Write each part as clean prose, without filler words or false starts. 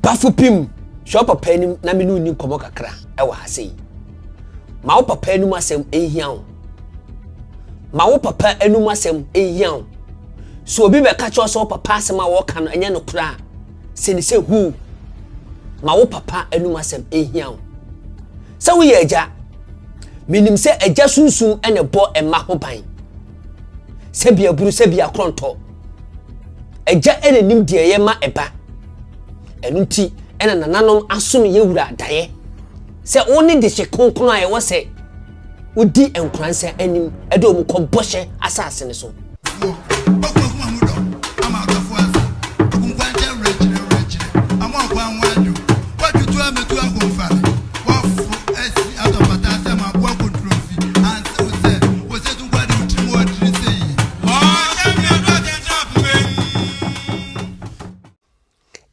Baffoe pim sho papa enim na me no ni komo kakra e wa hase ma wo papa enum asem ehia wo ma wo papa enum asem ehia wo so obi be ka cho so papa asem a wo ka no enye no kra se ni se hu ma wo papa enum asem ehia wo se wo ye agya minim se agya sunsun ene bo emma ho ban se bia buru se bia kronto agya ene nim de ye ma eba enunti ena nananom asom yewura daye se woni de hye konkon a ye wo se udi Nkoranza anim edo mu ko bohye asase ne so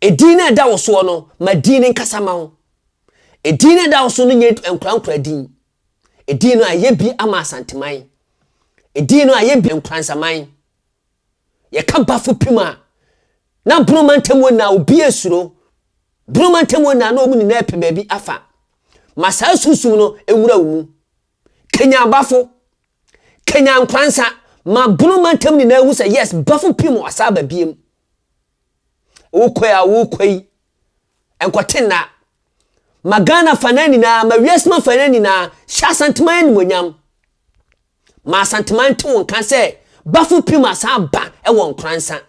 Edina da wo so no madine nkasama ho edina da wo so no nye Nkorankora din edino ayebi ama Asanteman edino ayebi Nkoranzaman ye ka Baffoe pima na bromantam na obi esuro bromantam na omu ni na epe baabi afa masa susum no enwura wo Kenya Baffoe Kenya Nkoranza ma bromantam ni na ehu say yes Baffoe pima asaba biem wukoi enkotenna magana fanani na mawiesma fanani na Asanteman monyam ma Asanteman to won kan se Baffoe pima sa ba e won Nkoranza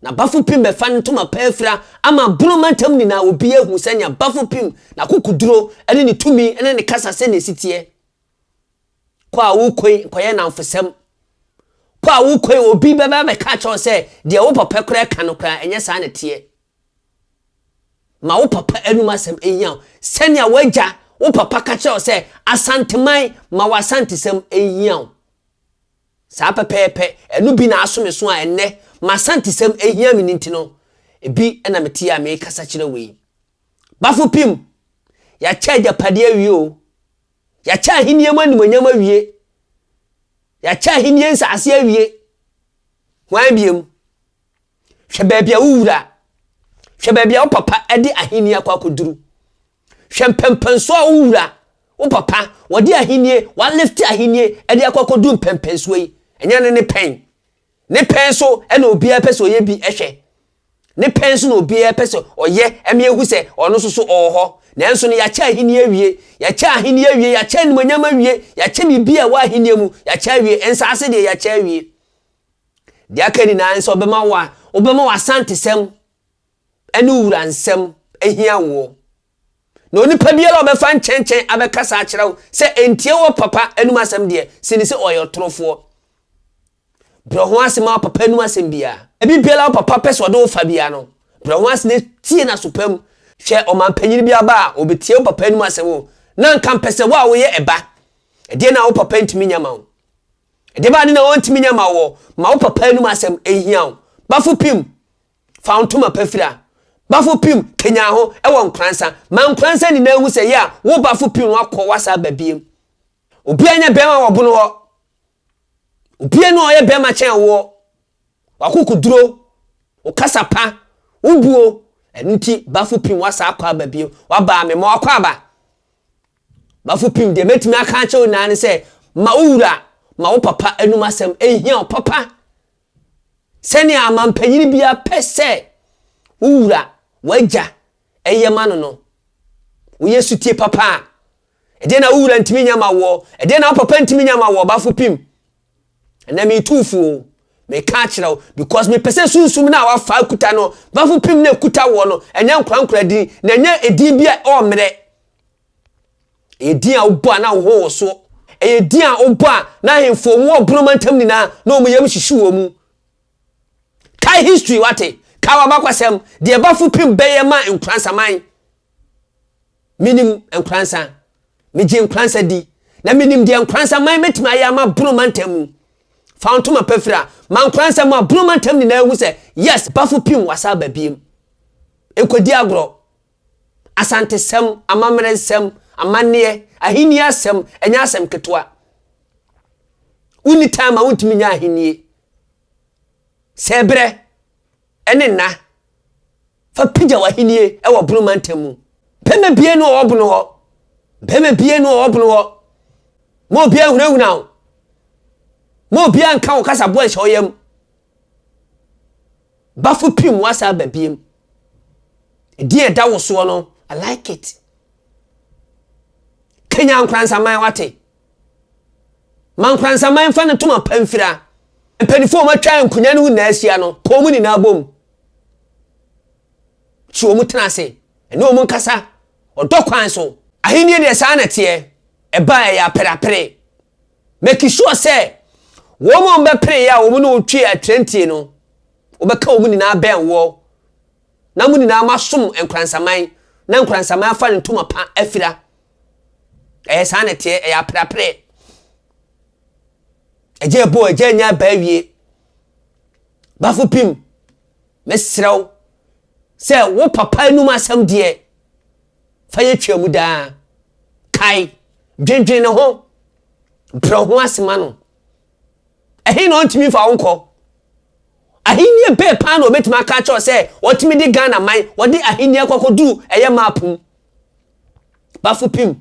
na Baffoe pim be fan to ma pafira ama bromantam ni na obi ehu sanya Baffoe pim na kokuduro ene ni tumi ene ni kasa se ne sitie kwa wukoi koye na mfesem kwa wukoi obi beba be ka cho se de wo papa kra ka no kra enye sa ne tie ma wo papa enum asem ehia senia wagya wo papa ka cho se Asanteman ma wa Asantesem ehia sa pepepe enu bi na asome so a enne ma Asantesem ehia mi nintino ebi ena metia me kasa kire we Baffoe pim ya chaja pade awie o ya cha hinie manimonyam awie ya cha hinie nsase awie wan biem hwe baabia wura hwe baabia wo papa ade ahini Kwaku duru hwe mpempenso a wura wo papa wode ahini wa lift ahini ade Kwaku duru mpempenso yi enya ne pen so ena obi apese oye bi ehwe ne pen so na obi apese oye eme ehu se ono so oho nanso ne ya cha ahini awie ya cha ahini awie ya cha nimonyam awie ya cha bibia wa ahini mu ya cha awie ensase de ya cha awie de akani na nso obema wa Asantesem ene wura nsem ehia wo na onipa biara obefa nchenchen abekasa akirawo se entie wo papa enum asem de sini se oyotrofo bro ho asema papa enum asem bia ebi biara papa pese odo fa bia no bro ho asne tie na sopam hwe omampanyiri bia ba obetie wo papa enum asem wo na nka mpese wo a wo ye eba ede na wo papa ntimi nyama wo ede ba ni na wo ntimi nyama wo ma wo papa enum asem ehia wo Baffoe pim fauntuma pafira Baffoe pim Kenya ho e won Nkoranza ma Nkoranza ni na hu se ya wo Baffoe pim no akọ wasa babiem obi anya bema wo bono ho obi enu oye bema chen wo wakukuduro o kasapa ubuo enunti Baffoe pim wasa akọ babiem waba me ma akọ aba Baffoe pim de metimi aka che na ne se ma owura ma wo papa enum asem ehia papa seni amampanyiri bia pese owura wagya eyema no wo Yesu tie papa ede na owura ntimi nyama wo ede na papa ntimi nyama wo Baffoe pim na me tufu me ka kirawo because me pese sunsum na wa fa kuta no Baffoe pim na kuta wo no enya Nkorankora di na enya edi bia o mere edi a obo na wo so edi a obo na hemfo mu obromantam ni na omu yam hihyi wo mu kai history wate kawa bakwasem de Baffoe pim beye ma Nkoranzaman minim Nkoranza meje Nkoranza di na minim de Nkoranzaman metima ya ma bromantam fauntuma pafira ma Nkoranza ma bromantam ni na ehu se yes Baffoe pim wasa babiem ekodi agro Asantesem amamrensem amane ahini asem enya asem ketwa uni time a wontimi nya ahini sebre ene na fa pija wahenie e wo bunu mantemu peme bie no wo bunu ho peme bie no wo bunu ho mo bia hunahuna wo mo bia nka wo kasa bo ehye oyam Baffoe pim wasa babiem die da wo so no I like it Kenya Nkoranzaman wate man Nkoranzaman fa ne toma pamfira mpanifo ma twa nkunya ne hu na asia no ko mu ni na bom chi o mu tenase ene o mu nkasa odokwan so ahenie de sa na te e ba ya perapere make sure say wo mo be pere ya wo mu no twi atrentie no obeka wo mu ni na ben wo na mu ni na masom Nkoranzaman na Nkoranzaman fa ne toma pa afira sa na te ya perapere eje bo eje nya ba wie Baffoe pim mesrew se wo papa enu masam de fa ye twa mu da kai dwendwen ne ho bro ho asema no ehe no ntimi fa wonko ahini be pa no betima ka cho se wotimi di Ghana man wodi ahini akokodu eye mapum Baffoe pim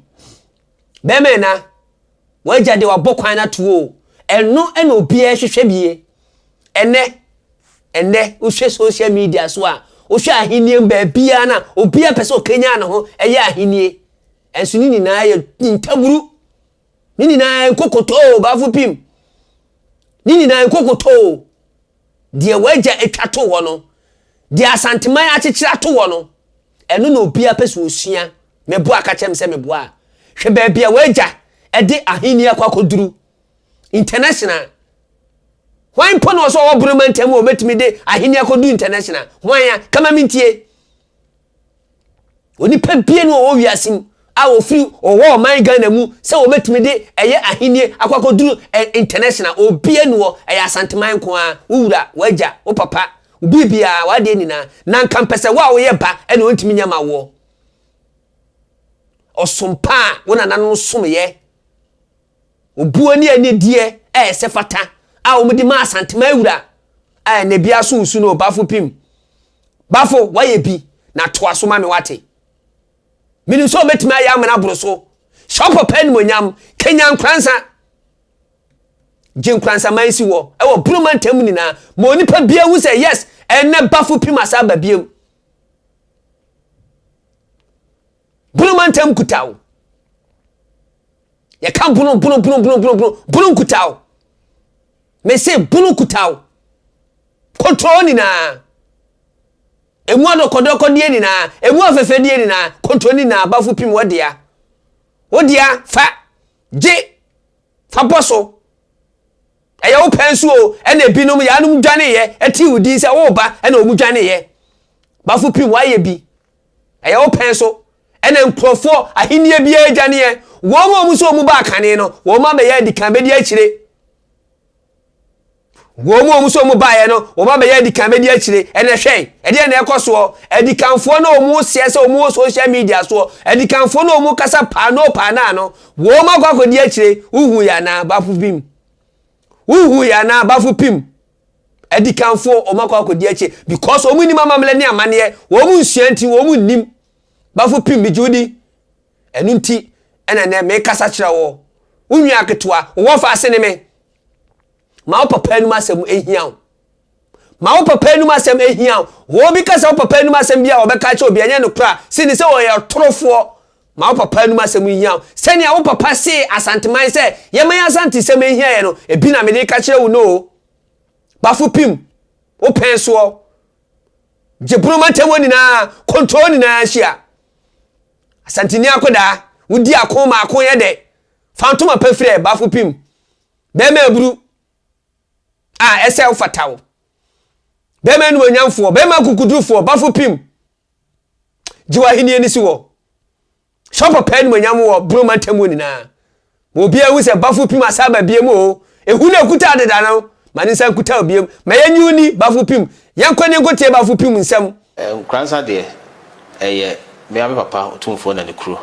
be me na waja de wabokwan na tuo eno ena obi e hwehwe bie ene uhwe social media so a uhwe ahenie ba bia na obi a pese okenya na ho eye ahenie enso ni nyina ye ntaburu ni nyina kokoto Baffoe pim ni nyina kokoto de waja etwato wo no de Asanteman achechira to wo no eno na obi a pese osua mebo aka chem se mebo a hwe ba bia waja ede ahenie akwakoduru international why pono so obrement am obetimi de ahini akodu international why ya kama mintie oni pa bie no o wiasim a wo free o wo man Ghana mu se obetimi de eye ahini akwakodu international o bie no eye Asanteman ko a wura waja o papa bibia wade ni na nka mpese wa wo ye ba e no ntimi nyama wo osompa wona nanu somye obuani ani die se fata a omudi ma Asanteman wura ne bia so usu no Baffoe pim Baffoe waye bi na to aso ma me wate mini so betima ya amana broso shop pen monyam Kenya Nkoranza Nkoranzaman si wo e wo brumantam ni na mo nipa bia wu say yes enne Baffoe pim asaba biem brumantam kutawo ya kan bunu kutawo me say bunu kutawo control ni na emu adokodoko die ni na emu afefe die ni na control ni na Baffoe pim wodia fa je fa boso eya wo pensu o ena binom ya num dwane ye eti wudi se wo ba ena omu dwane ye Baffoe pim waye bi eya wo penso ena nkrofo ahenie bia dwane ye wo mo mu so mu ba kane no wo ma me ya di kan be di akire wo mo mu so mu ba ye no wo ma me ya di kan be di akire ena hwe e de na ekoso edi kanfo na omu se omu social media so edi kanfo na omu kasa pa na no wo ma gwa di akire uhu ya na Baffoe pim edi kanfo o ma gwa di akire because omu ni mama mle ni amane wo mu nsuanti wo mu nim Baffoe pim bi judi enu nti ena ne me kasa kira wo unwi aketoa wo fa ase ne me ma papa enu masem ehia ma papa enu masem ehia wo bi kasa papa enu masem bia wo be ka che obi anya no kra sini se wo ye torofo ma papa enu masem ehia seni a wo papa se Asanteman se ye man Asante sem ehia ye no ebi na me de ka kire wo no Baffoe pim wo penso je brumantam ni na control ni na hia Asanteni akoda wudi akoma akoye de fantoma pafire Baffoe pim be ma buru esel fatawo be ma nu onyamfo be ma kukudufo Baffoe pim jiwa hini eni siwo shop pen monyam wo brumantam ni na mo bia wu se Baffoe pim asaba biem o ehu na kuta adeda no mani san kuta biem ma yanyuni Baffoe pim yankwane ngotie Baffoe pim nsam Nkoranza de me abi papa Otumfuo na ne kuro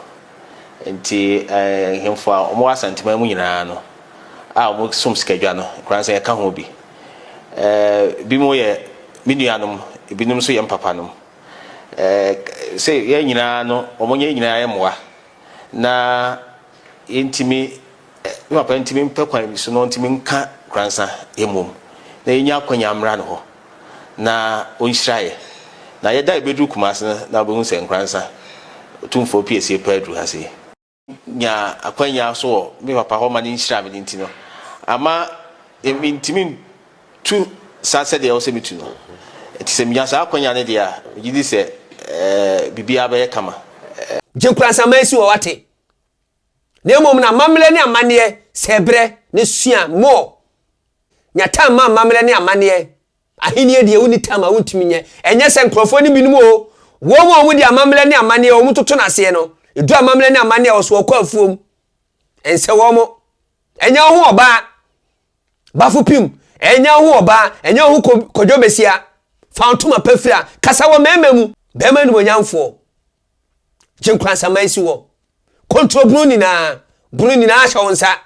nti hemfo a omo Asanteman mu nyina no a omo som skadwa no Nkoranza ya ka ho bi mo ye minuanom ebinum so ye mpapa nom say ye nyina no omonye nyina ye moa na intimi me papa intimi mpekwan bi so no intimi nka kransa emom na yenya kwanya amra no ho na onhyiraye na ye dai bedu kumas na bo hu se Nkoranza Otumfuo PSA pedru hase nya akwanya so me papa ho ma ni nhyira me nti no ama intimi tu sase de o se mitu no enti se miya sa akwanya ne dia gidi se bibia be kama Nkoranzaman si wo wate na emom na mamle ne amane sebre ne sua mo nyata ma mamle ne amane ahini de uni tama untimi nye enye se nkrofo ni binumu o wo mo di amamle ne amane o mutoto na se no edu amamle ne amane o so kwa afuom ense wo mo enya ho oba bafu pim enya ho oba enya ho kodwo besia fantoma pafira kasa wo mememu bema ni monyamfo Nkoranzaman si wo control bruni na ahya wonsa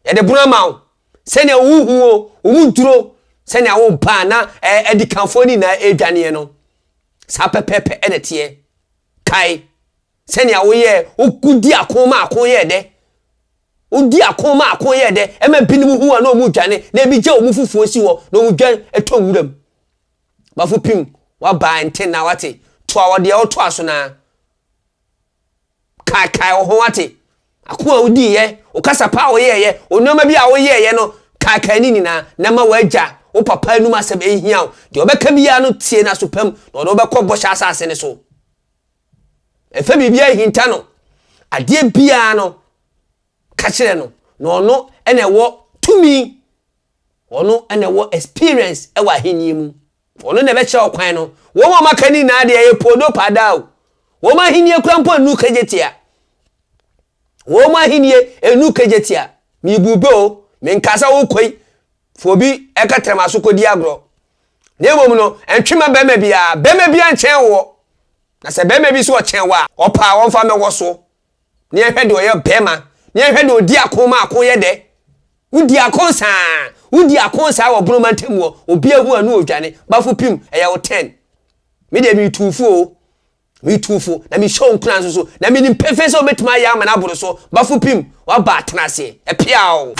ye de bruna mawo sene wuhu o muduro sene awo ba na edikanfo ni na edwane no sa pepepe edete kai sene awo ye okudi akoma akoye de odi akoma akoye de ema binimu hu na omudwane na bi je omufufuo si wo na omudwan etonwuram bafu pim wa ba enten na wate to awode ya oto aso na kai ho wate akwa odi ye okasa pa wo ye onoma bi a wo ye no kai ni na ma waja wo papa nu masem ehia o de obeka biya no tie na so pam na do obekọ bosha asase ne so efe bibia hinta no ade biya no ka kire no na ono ene wo tumi ono ene wo experience e wa henie mu ono na be kire okwan no wo ma makani na ade ye podo pada o wo ma henie krampo nu kajetia wo ma henie enu kajetia mi bube o me nkasa wo koi fobi ekatrema so kodi agro na emom no entwema bema bia nchen wo na se bema bi so o chen wa opa won fa me wo so na ehwe de oye bema na ehwe de odi akoma akoye de udi akonsa wo broma ntam wo obi ahu anu odwane bafu pim eya wo 10 me de mi tufuo na mi show Nkoranza so na mi ni perfect so betima ya ma na boro so bafu pim wa ba tenase e piao